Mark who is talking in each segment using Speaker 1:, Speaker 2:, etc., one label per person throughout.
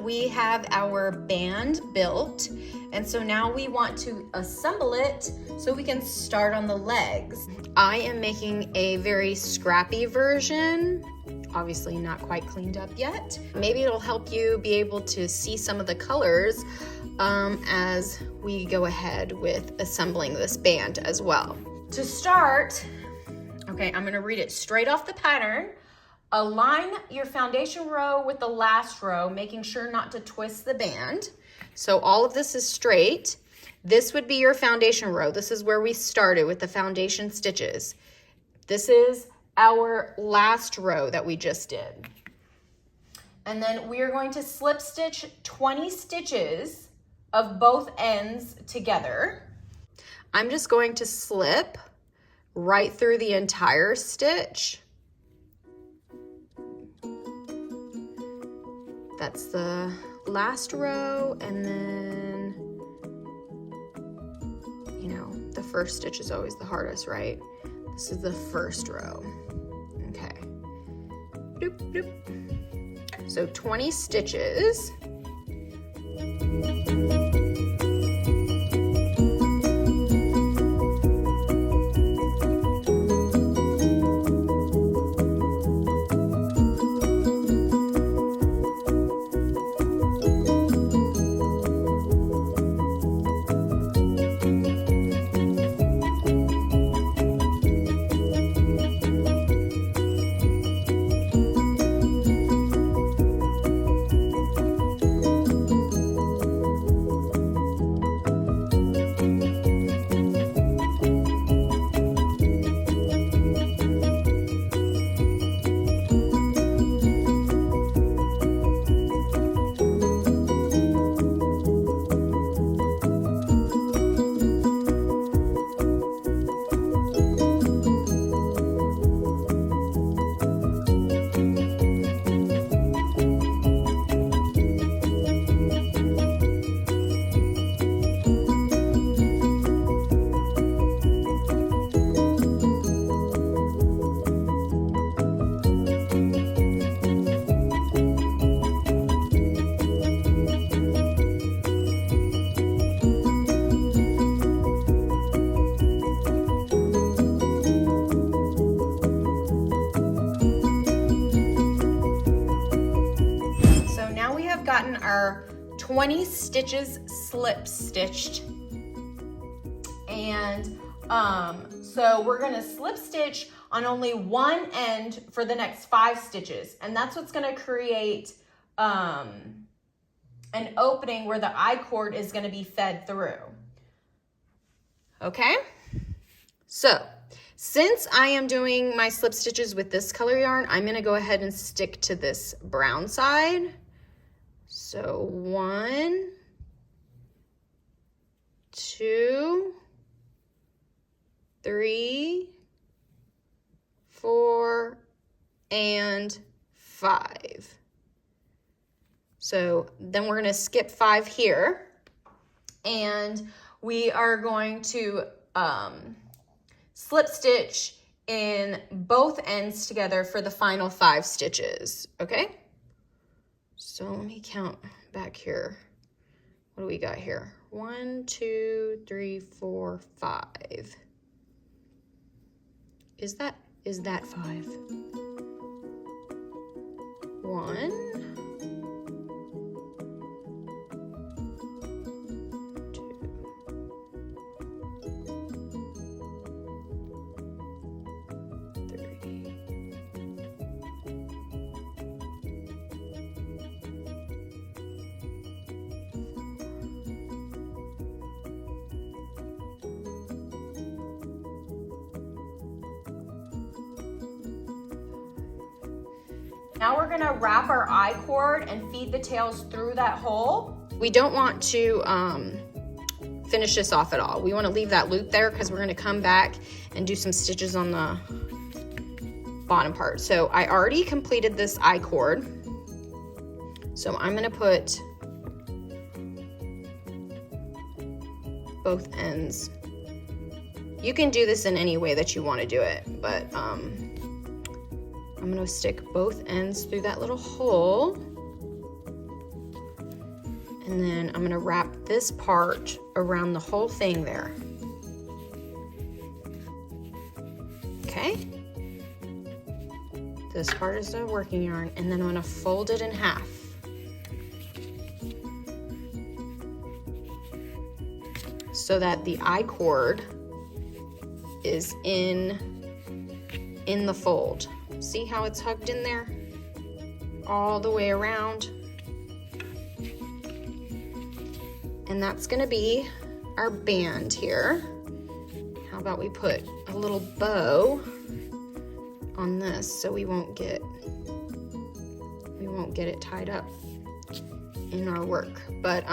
Speaker 1: we have our band built, and so now we want to assemble it so we can start on the legs. I am making a very scrappy version, obviously not quite cleaned up yet. Maybe it'll help you be able to see some of the colors as we go ahead with assembling this band as well. To start, okay, I'm gonna read it straight off the pattern. Align your foundation row with the last row, making sure not to twist the band. So all of this is straight. This would be your foundation row. This is where we started with the foundation stitches. This is our last row that we just did. And then we are going to slip stitch 20 stitches of both ends together. I'm just going to slip right through the entire stitch. That's the last row, and then, you know, the first stitch is always the hardest, right? This is the first row. Okay. Doop, doop. So 20 stitches. Gotten our 20 stitches slip stitched, and so we're gonna slip stitch on only one end for the next 5 stitches, and that's what's gonna create an opening where the I-cord is gonna be fed through. Okay, so since I am doing my slip stitches with this color yarn, I'm gonna go ahead and stick to this brown side. So 1, 2, 3, 4, and 5. So then we're going to skip 5 here, and we are going to slip stitch in both ends together for the final 5 stitches, okay? So let me count back here. What do we got here? 1, 2, 3, 4, 5. Is that 5? 1, Now we're gonna wrap our I-cord and feed the tails through that hole. We don't want to finish this off at all. We wanna leave that loop there because we're gonna come back and do some stitches on the bottom part. So I already completed this I-cord. So I'm gonna put both ends. You can do this in any way that you wanna do it, but I'm gonna stick both ends through that little hole. And then I'm gonna wrap this part around the whole thing there. Okay. This part is the working yarn, and then I'm gonna fold it in half. So that the I-cord is in the fold. See how it's hugged in there? All the way around. And that's gonna be our band here. How about we put a little bow on this so we won't get it tied up in our work. But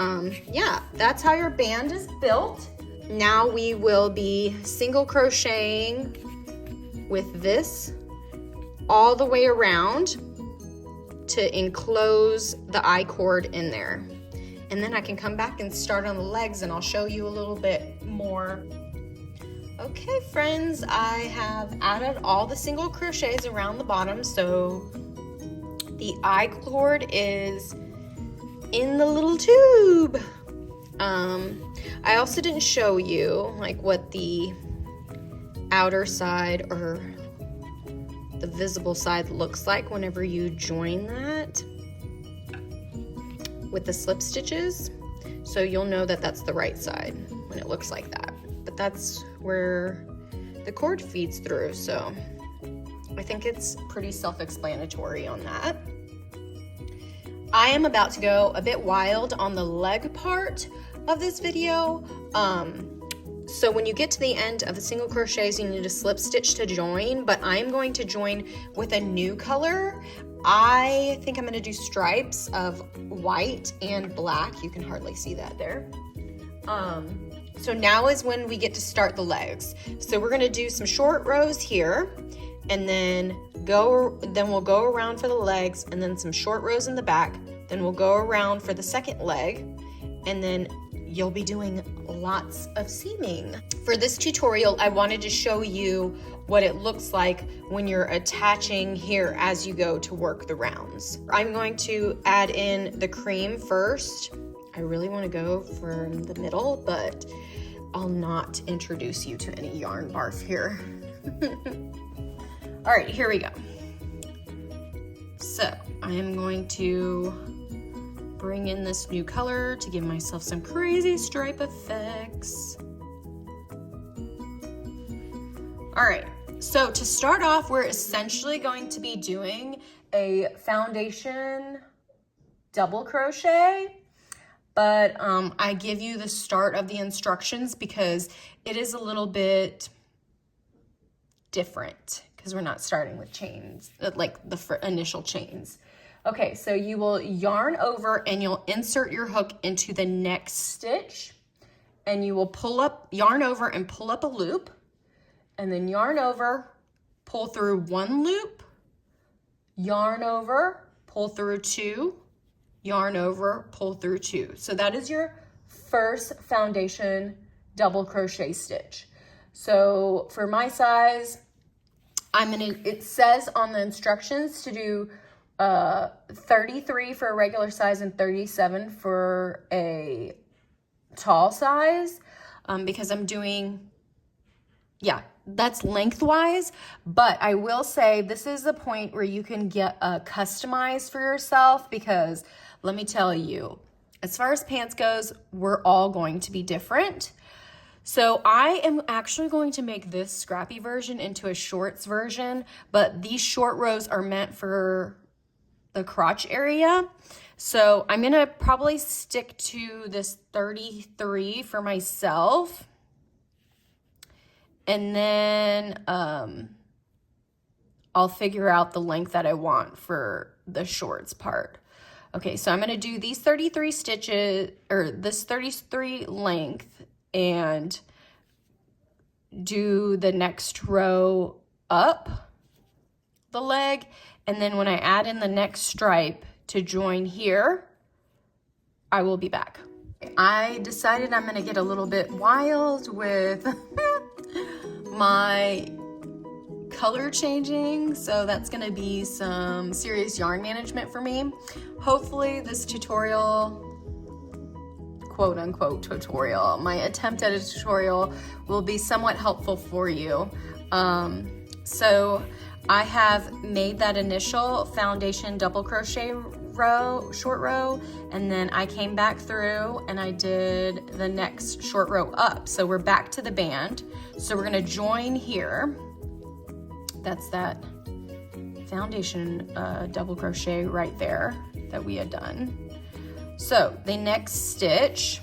Speaker 1: yeah, that's how your band is built. Now we will be single crocheting with this all the way around to enclose the I-cord in there. And then I can come back and start on the legs, and I'll show you a little bit more. Okay friends, I have added all the single crochets around the bottom, so the I-cord is in the little tube. I also didn't show you like what the outer side or the visible side looks like whenever you join that with the slip stitches. So you'll know that that's the right side when it looks like that. But that's where the cord feeds through. So I think it's pretty self-explanatory on that. I am about to go a bit wild on the leg part of this video. So when you get to the end of the single crochets, you need a slip stitch to join, but I'm going to join with a new color. I think I'm gonna do stripes of white and black. You can hardly see that there. So now is when we get to start the legs. So we're gonna do some short rows here, and then we'll go around for the legs, and then some short rows in the back. Then we'll go around for the second leg, and then you'll be doing lots of seaming. For this tutorial, I wanted to show you what it looks like when you're attaching here as you go to work the rounds. I'm going to add in the cream first. I really want to go for the middle, but I'll not introduce you to any yarn barf here. All right, here we go. So I am going to bring in this new color to give myself some crazy stripe effects. All right, so to start off, we're essentially going to be doing a foundation double crochet, but I give you the start of the instructions because it is a little bit different because we're not starting with chains, like the initial chains. Okay, so you will yarn over and you'll insert your hook into the next stitch, and you will yarn over and pull up a loop, and then yarn over, pull through one loop, yarn over, pull through two, yarn over, pull through two. So that is your first foundation double crochet stitch. So for my size, it says on the instructions to do 33 for a regular size and 37 for a tall size, because I'm doing, yeah, that's lengthwise. But I will say this is the point where you can get customized for yourself, because let me tell you, as far as pants goes, we're all going to be different. So I am actually going to make this scrappy version into a shorts version, but these short rows are meant for the crotch area. So I'm gonna probably stick to this 33 for myself. And then I'll figure out the length that I want for the shorts part. Okay, so I'm gonna do these 33 stitches, or this 33 length, and do the next row up the leg. And then when I add in the next stripe to join here, I will be back. I decided I'm gonna get a little bit wild with my color changing, so that's gonna be some serious yarn management for me. Hopefully this tutorial quote unquote tutorial. My attempt at a tutorial will be somewhat helpful for you. So I have made that initial foundation double crochet row, short row, and then I came back through and I did the next short row up. So we're back to the band. So we're gonna join here. That's that foundation double crochet right there that we had done. So the next stitch,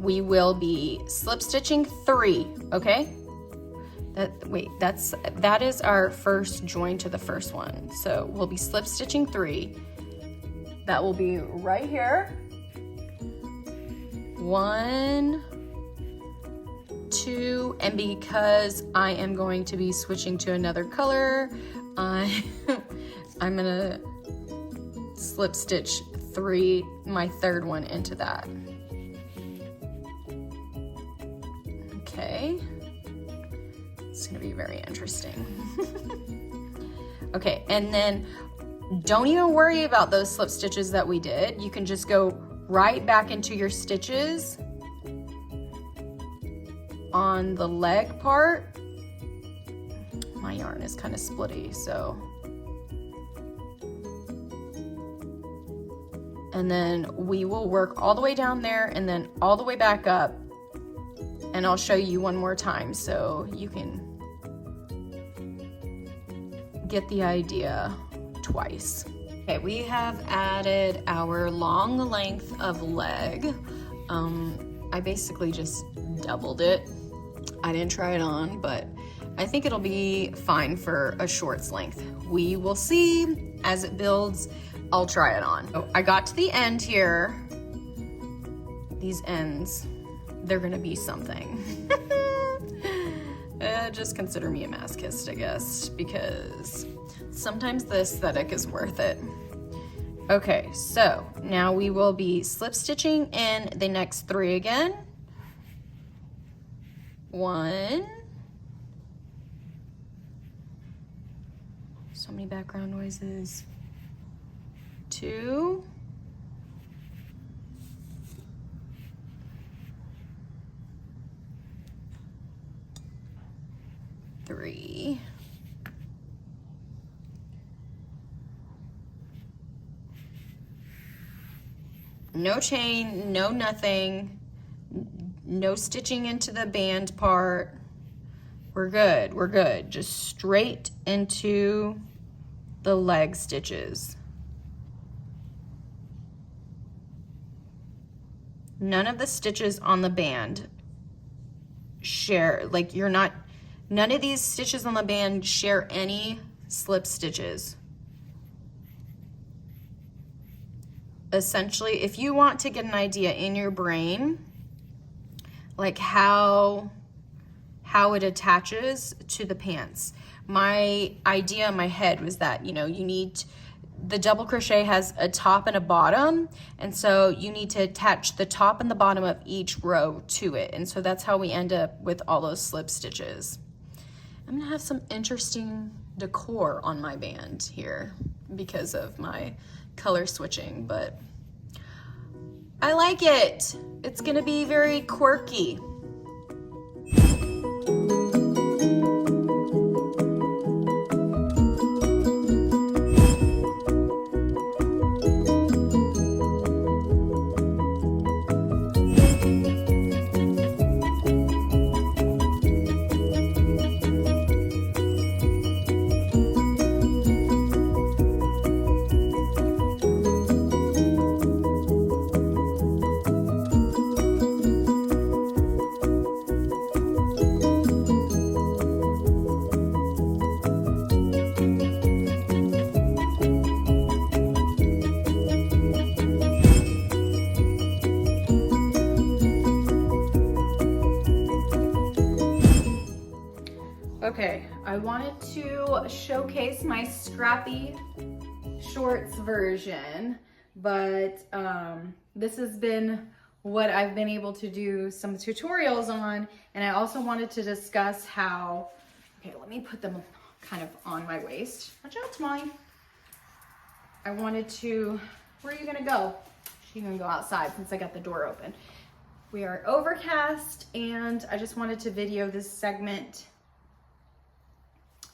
Speaker 1: we will be slip stitching 3, okay? That is our first join to the first one. So we'll be slip stitching 3. That will be right here. 1, 2, and because I am going to be switching to another color, I'm gonna slip stitch 3, my third one into that. Okay. It's gonna be very interesting. Okay, and then don't even worry about those slip stitches that we did. You can just go right back into your stitches on the leg part. My yarn is kind of splitty, so. And then we will work all the way down there and then all the way back up. And I'll show you one more time so you can get the idea twice. Okay, we have added our long length of leg. I basically just doubled it. I didn't try it on, but I think it'll be fine for a shorts length. We will see as it builds. I'll try it on. So I got to the end here. These ends, they're gonna be something. Just consider me a masochist, I guess, because sometimes the aesthetic is worth it. Okay, so now we will be slip stitching in the next 3 again. 1. So many background noises. 2. 3. 'No chain, no nothing, no stitching into the band part. We're good, we're good. Just straight into the leg stitches. None of the stitches on the band share, like none of these stitches on the band share any slip stitches. Essentially, if you want to get an idea in your brain, like how it attaches to the pants. My idea in my head was that, you know, the double crochet has a top and a bottom, and so you need to attach the top and the bottom of each row to it. And so that's how we end up with all those slip stitches. I'm gonna have some interesting decor on my band here because of my color switching, but I like it. It's gonna be very quirky. Okay, I wanted to showcase my scrappy shorts version, but this has been what I've been able to do some tutorials on, and I also wanted to discuss how, okay, let me put them kind of on my waist. Watch out, Molly. I wanted to, where are you gonna go? She can go outside since I got the door open. We are overcast, and I just wanted to video this segment.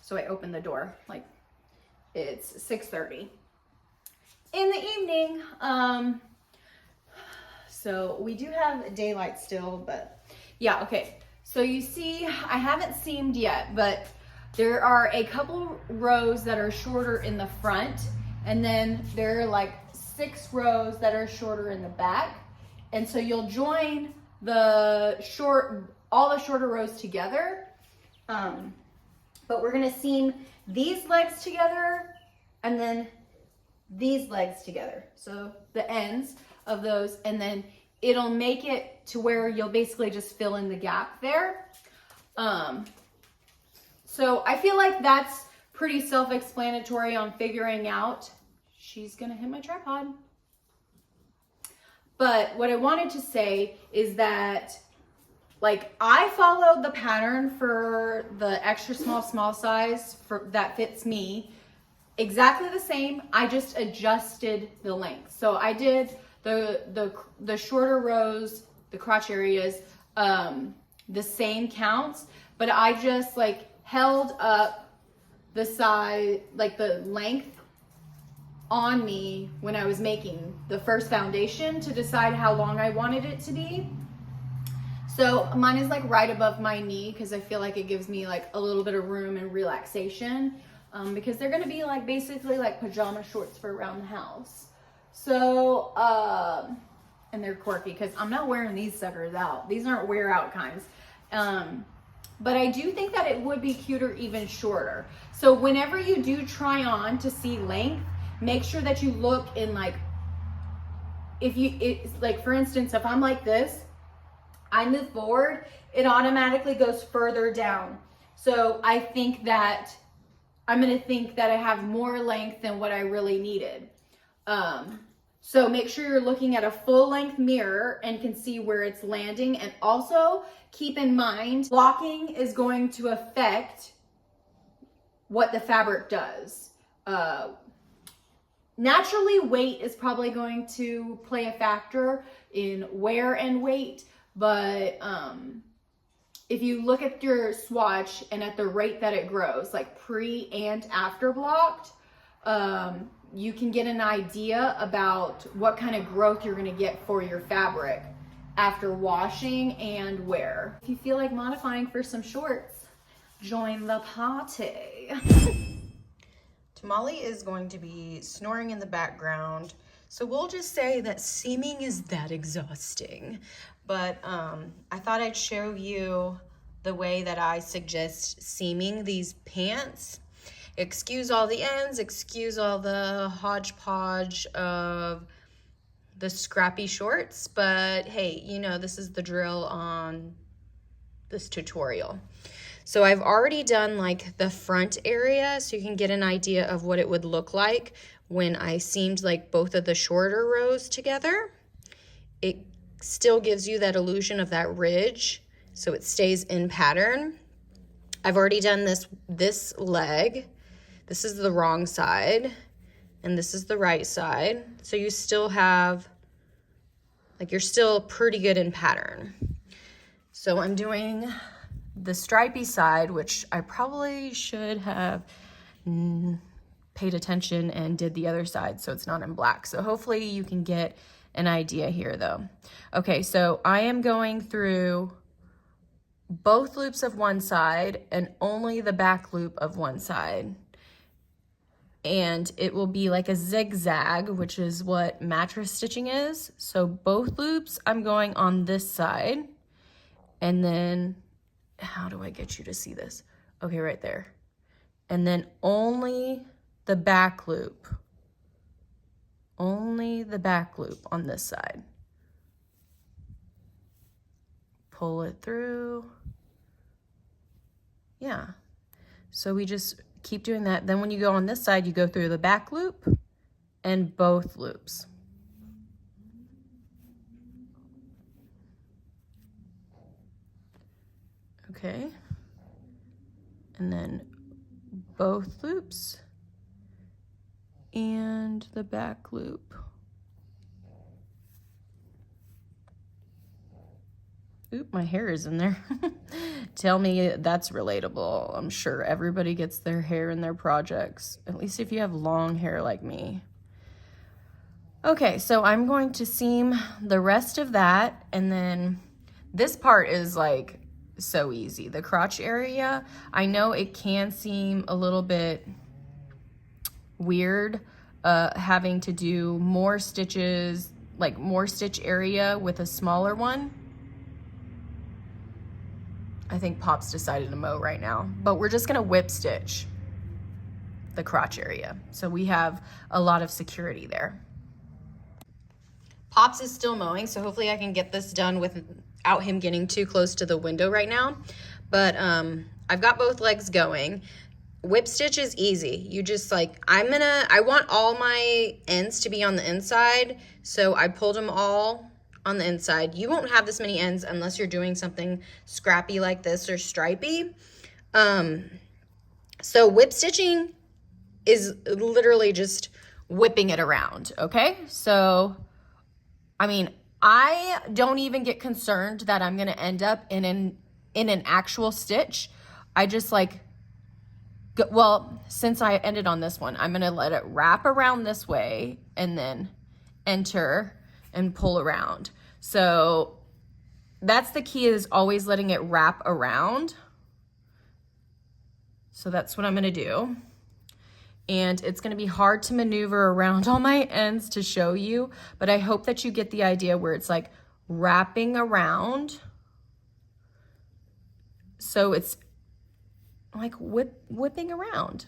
Speaker 1: So I opened the door, like it's 6:30 in the evening. So we do have daylight still, but yeah, okay. So you see, I haven't seamed yet, but there are a couple rows that are shorter in the front, and then there are like 6 rows that are shorter in the back. And so you'll join all the shorter rows together. But we're gonna seam these legs together and then these legs together. So the ends of those, and then it'll make it to where you'll basically just fill in the gap there. So I feel like that's pretty self-explanatory on figuring out. She's gonna hit my tripod. But what I wanted to say is that, like, I followed the pattern for the extra small size that fits me exactly the same. I just adjusted the length. So I did the shorter rows, the crotch areas, the same counts, but I just like held up the size, like the length on me when I was making the first foundation to decide how long I wanted it to be. So mine is like right above my knee because I feel like it gives me like a little bit of room and relaxation, because they're gonna be like basically like pajama shorts for around the house. So, and they're quirky because I'm not wearing these suckers out. These aren't wear out kinds. But I do think that it would be cuter even shorter. So whenever you do try on to see length, make sure that you look in like, like for instance, if I'm like this, I move forward, it automatically goes further down. So I think that I'm gonna think that I have more length than what I really needed. So make sure you're looking at a full length mirror and can see where it's landing. And also keep in mind, blocking is going to affect what the fabric does. Naturally, weight is probably going to play a factor in wear and weight, but if you look at your swatch and at the rate that it grows, like pre and after blocked, you can get an idea about what kind of growth you're gonna get for your fabric after washing and wear. If you feel like modifying for some shorts, join the party. Tamale is going to be snoring in the background, so we'll just say that seaming is that exhausting. But I thought I'd show you the way that I suggest seaming these pants. Excuse all the ends, excuse all the hodgepodge of the scrappy shorts, but hey, you know, this is the drill on this tutorial. So I've already done like the front area so you can get an idea of what it would look like when I seamed like both of the shorter rows together. It still gives you that illusion of that ridge, so it stays in pattern. I've already done this leg. This is the wrong side, and this is the right side. So you still have, like, you're still pretty good in pattern. So I'm doing the stripy side, which I probably should have paid attention and did the other side so it's not in black. So hopefully you can get an idea here though. Okay, so I am going through both loops of one side and only the back loop of one side. And it will be like a zigzag, which is what mattress stitching is. So both loops I'm going on this side, and then how do I get you to see this? Okay, right there. And then only the back loop on this side. Pull it through. Yeah, so we just keep doing that. Then when you go on this side, you go through the back loop and both loops. Okay, and then both loops and the back loop. Oop, my hair is in there. Tell me that's relatable. I'm sure everybody gets their hair in their projects, at least if you have long hair like me. Okay, so I'm going to seam the rest of that, and then this part is like so easy. The crotch area, I know it can seem a little bit weird having to do more stitches, like more stitch area with a smaller one. I think Pop's decided to mow right now, but we're just gonna whip stitch the crotch area. So we have a lot of security there. Pops is still mowing, so hopefully I can get this done without him getting too close to the window right now. But I've got both legs going. Whip stitch is easy. You just like, I want all my ends to be on the inside, so I pulled them all on the inside. You won't have this many ends unless you're doing something scrappy like this or stripy. So whip stitching is literally just whipping it around, okay? So, I mean, I don't even get concerned that I'm gonna end up in an actual stitch. I just like, well, since I ended on this one, I'm gonna let it wrap around this way and then enter and pull around. So that's the key, is always letting it wrap around. So that's what I'm gonna do. And it's gonna be hard to maneuver around all my ends to show you, but I hope that you get the idea where it's like wrapping around. So it's like whipping around.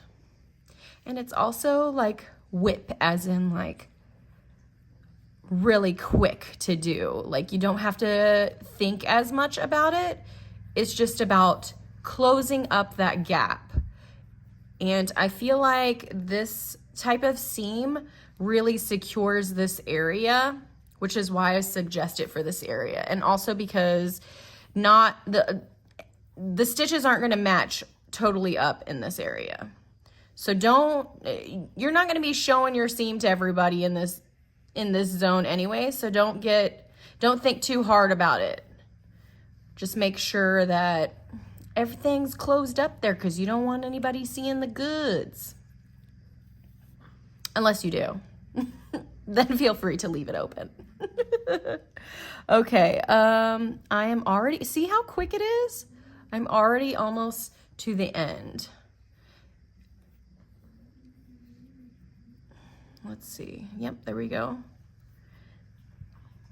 Speaker 1: And it's also like whip as in like really quick to do. Like you don't have to think as much about it. It's just about closing up that gap. And I feel like this type of seam really secures this area, which is why I suggest it for this area. And also because not the stitches aren't going to match totally up in this area. So you're not going to be showing your seam to everybody in this zone anyway. So don't think too hard about it. Just make sure that everything's closed up there, because you don't want anybody seeing the goods. Unless you do. Then feel free to leave it open. Okay, I am already, see how quick it is? I'm already almost to the end. Let's see. Yep, there we go.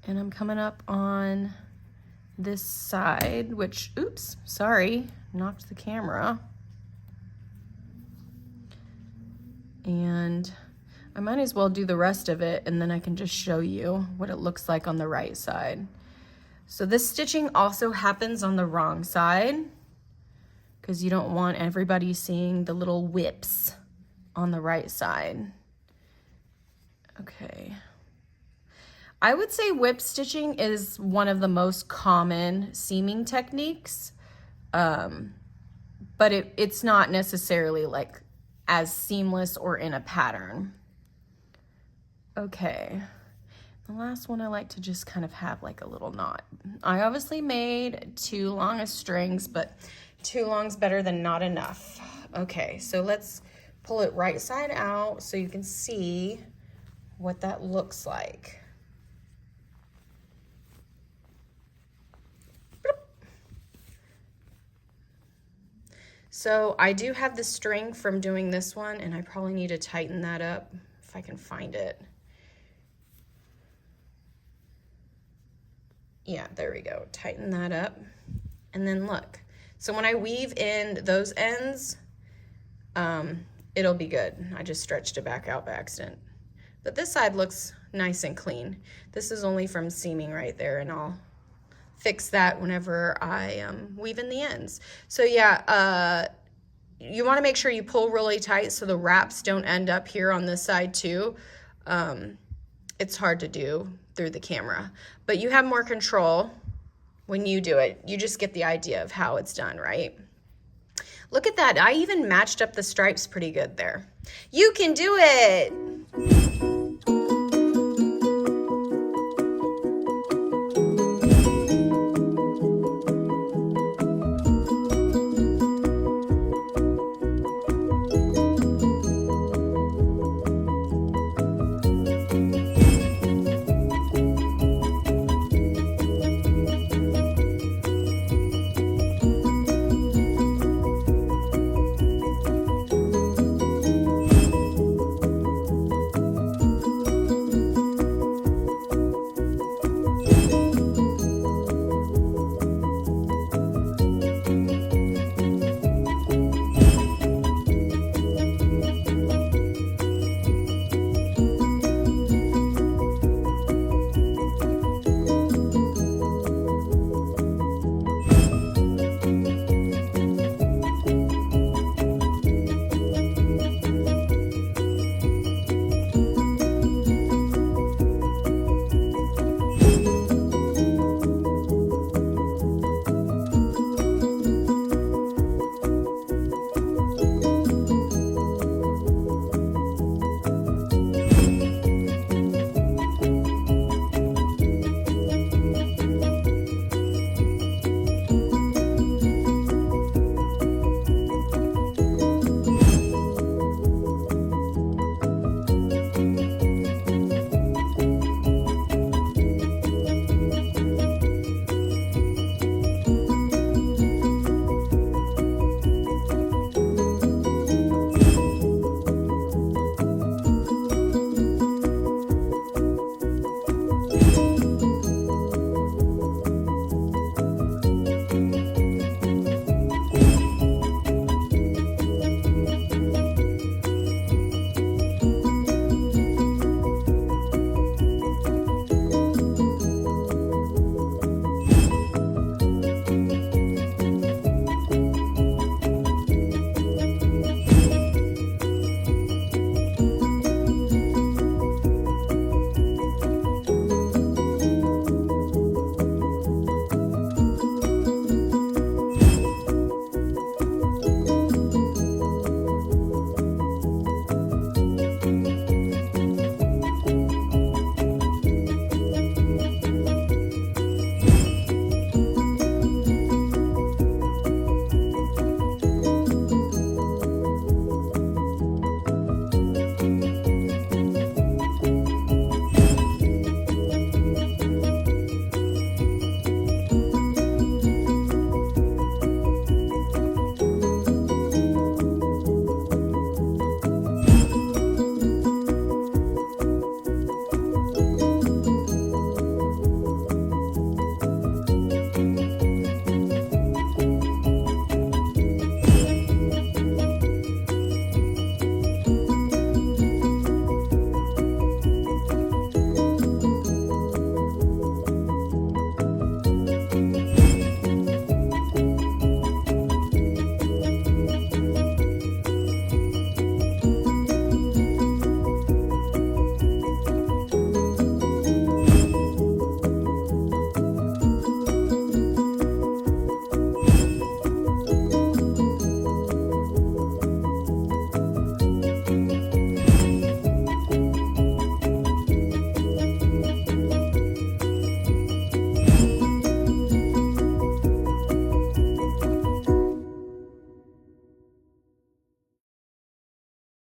Speaker 1: And I'm coming up on this side, which, oops, sorry, knocked the camera. And I might as well do the rest of it, and then I can just show you what it looks like on the right side. So this stitching also happens on the wrong side, because you don't want everybody seeing the little whips on the right side. Okay. I would say whip stitching is one of the most common seaming techniques, but it's not necessarily like as seamless or in a pattern. Okay, the last one I like to just kind of have like a little knot. I obviously made too long of strings, but too long's better than not enough. Okay, so let's pull it right side out so you can see what that looks like. So I do have the string from doing this one, and I probably need to tighten that up if I can find it. Yeah, there we go. Tighten that up. And then look. So when I weave in those ends, it'll be good. I just stretched it back out by accident. But this side looks nice and clean. This is only from seaming right there, and I'll fix that whenever I weave in the ends. So yeah, you want to make sure you pull really tight so the wraps don't end up here on this side too. It's hard to do through the camera, but you have more control when you do it. You just get the idea of how it's done, right? Look at that. I even matched up the stripes pretty good there. You can do it.